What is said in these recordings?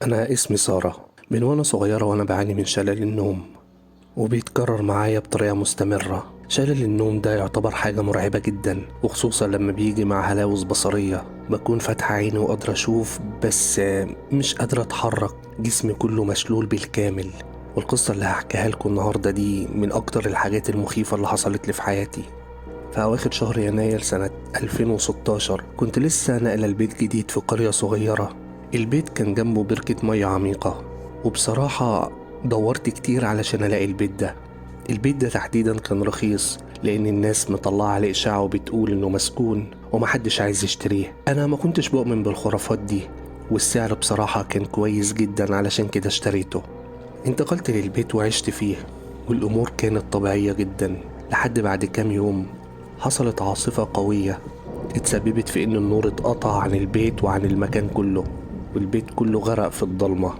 أنا اسمي سارة. من وأنا صغيرة وأنا بعاني من شلل النوم، وبيتكرر معايا بطريقة مستمرة. شلل النوم ده يعتبر حاجة مرعبة جدا، وخصوصا لما بيجي مع هلاوس بصرية. بكون فاتحة عيني وقادرة أشوف، بس مش قادرة أتحرك. جسمي كله مشلول بالكامل. والقصة اللي هحكيها لكم النهاردة دي من أكتر الحاجات المخيفة اللي حصلت لي في حياتي. في أواخر شهر يناير سنة 2016 كنت لسه ناقلة البيت جديد في قرية صغيرة. البيت كان جنبه بركة مية عميقة، وبصراحة دورت كتير علشان ألاقي البيت ده. البيت ده تحديدا كان رخيص، لأن الناس مطلعة عليه إشاعة وبتقول إنه مسكون ومحدش عايز يشتريه. أنا ما كنتش بؤمن بالخرافات دي، والسعر بصراحة كان كويس جدا، علشان كده اشتريته. انتقلت للبيت وعشت فيه، والأمور كانت طبيعية جدا لحد بعد كام يوم حصلت عاصفة قوية اتسببت في إن النور اتقطع عن البيت وعن المكان كله، والبيت كله غرق في الضلمة.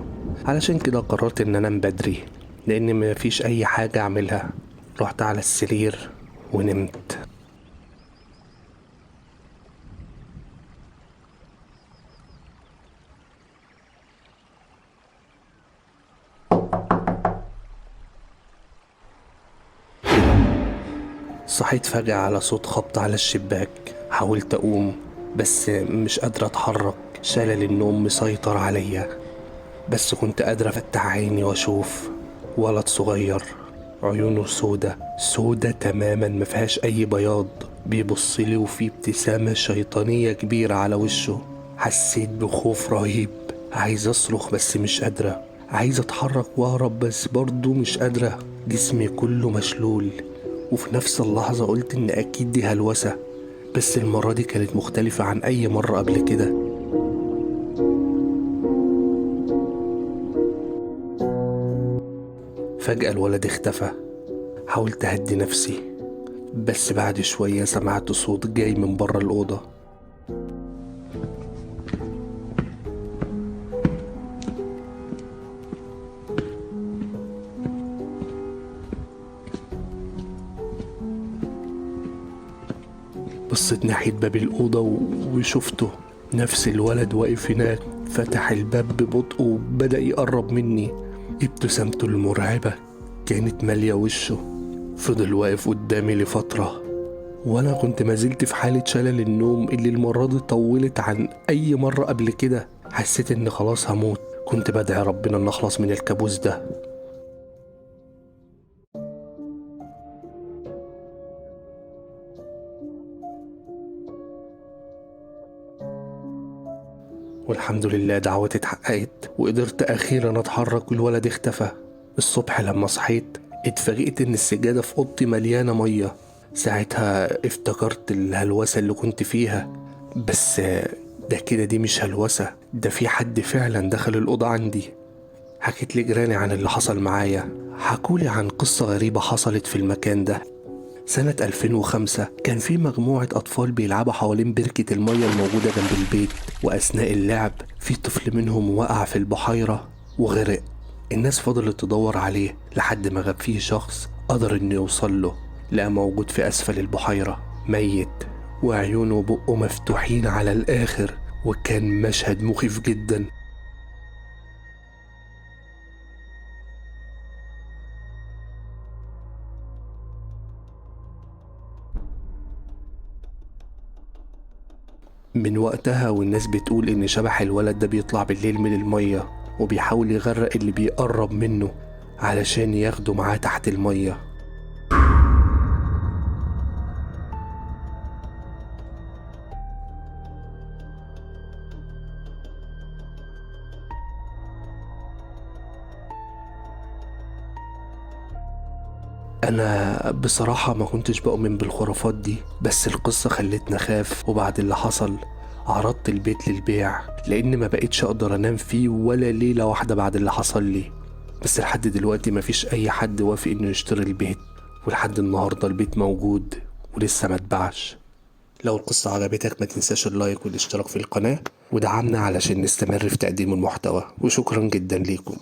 علشان كده قررت إن أنام بدري، لأن مفيش أي حاجة أعملها. رحت على السرير ونمت. صحيت فجأة على صوت خبط على الشباك. حاولت أقوم، بس مش قادرة أتحرك. شلل النوم مسيطر عليا، بس كنت قادرة أفتح عيني وأشوف ولد صغير، عيونه سودة سودة تماما مفيهاش أي بياض، بيبصلي وفي ابتسامة شيطانية كبيرة على وشه. حسيت بخوف رهيب، عايز أصرخ بس مش قادرة، عايز أتحرك وأهرب بس برضه مش قادرة. جسمي كله مشلول، وفي نفس اللحظة قلت إن أكيد دي هلوسة، بس المرة دي كانت مختلفة عن أي مرة قبل كده. فجأة الولد اختفى. حاولت أهدي نفسي، بس بعد شوية سمعت صوت جاي من بره الأوضة. بصيت ناحية باب الأوضة وشفته، نفس الولد واقف هناك. فتح الباب ببطء وبدأ يقرب مني. ابتسامته المرعبة كانت مالية وشه. فضل واقف قدامي لفترة، وأنا كنت مازلت في حالة شلل النوم اللي المرة دي طولت عن أي مرة قبل كده. حسيت إن خلاص هموت. كنت بدعي ربنا إن أخلص من الكابوس ده. والحمد لله دعوتي اتحققت، وقدرت أخيرا أتحرك والولد اختفى. الصبح لما صحيت اتفاجئت إن السجادة في أوضتي مليانة مية. ساعتها افتكرت الهلوسة اللي كنت فيها، بس ده كده دي مش هلوسة، ده في حد فعلا دخل الأوضة عندي. حكيت لجيراني عن اللي حصل معايا، حكولي عن قصة غريبة حصلت في المكان ده. سنة 2005 كان في مجموعة أطفال بيلعبوا حوالين بركة المية الموجودة جنب البيت، وأثناء اللعب في طفل منهم وقع في البحيرة وغرق. الناس فضلت تدور عليه لحد ما غاب فيه شخص قدر إنه يوصل له. لقى موجود في أسفل البحيرة ميت، وعيونه وبقه مفتوحين على الآخر، وكان مشهد مخيف جدا. من وقتها والناس بتقول إن شبح الولد ده بيطلع بالليل من المية، وبيحاول يغرق اللي بيقرب منه علشان ياخده معاه تحت المية. أنا بصراحة ما كنتش بؤمن بالخرافات دي، بس القصة خلتني أخاف. وبعد اللي حصل عرضت البيت للبيع، لأن ما بقتش أقدر أنام فيه ولا ليلة واحدة بعد اللي حصل لي. بس لحد دلوقتي مفيش أي حد وافق إنه يشتري البيت، ولحد النهاردة البيت موجود ولسه ما اتباعش. لو القصة عجبتك ما تنساش اللايك والاشتراك في القناة، ودعمنا علشان نستمر في تقديم المحتوى، وشكرا جدا ليكم.